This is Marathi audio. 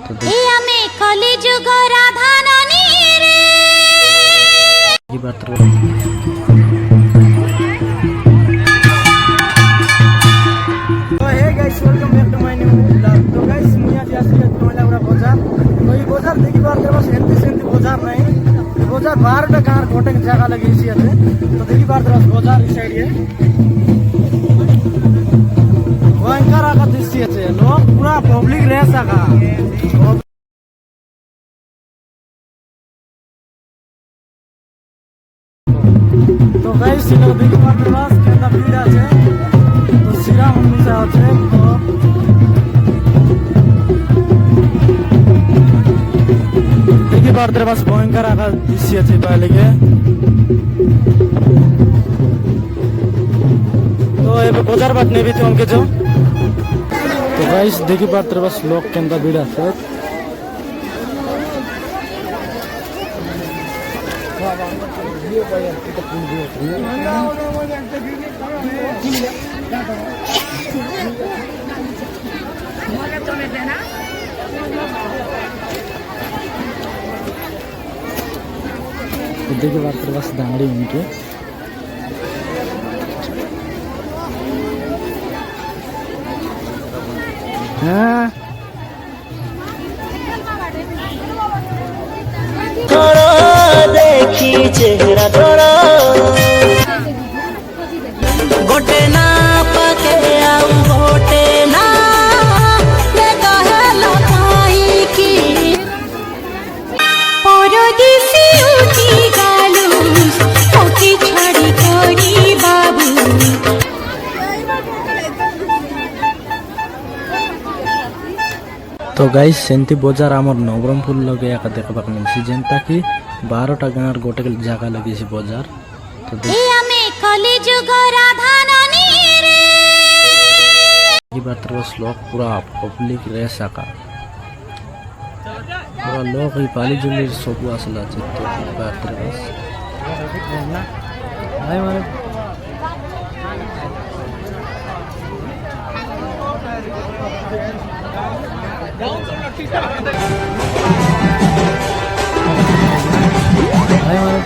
तो ये बात तो hey guys welcome back to my new blog. तो गाइस मुझे आज आसी टोलागुड़ा बजार। तो ये बजार देखि पार्थे बस सेंती बजार नहीं बजार 12टा गाँव गोटे जगह लगी इसी আছে। तो देखि पार्थे बस बजार इस साइड है भयंकर आका दृश्य আছে लोग पूरा पब्लिक रेस आका। तो गाइस लोग देखि पार्थे बस केतना भीड़ আছে। तो श्रीराम मंदिर से আছে तो देखि पार्थे बस भयंकर आका दृश्य আছে पहले के। तो एबे बजार बात नहीं भी उनके जो। तो गाइस देखि पार्थे बस लोग केतना भीड़ আছে। देखिए पार्थे बस दांडी उनके हाँ देखी चेहरा तोरा गोटे ना पके आउ गोटे ना ले कहला पाई की परदेसी उठी गालू ओके छड़ी कोड़ी बाबू। तो गाइस सेंती बजार आमर नवरंगपुर लगे एका देखबाक मिलसी जेनता कि 12टा गाँव गोटे जगह लगी बजार। तो बात बस लोग पूरा पब्लिक रेस आका पूरा लोग ही पाली जुली सब आसला चित्त बात बस हाय मारे हाय मारे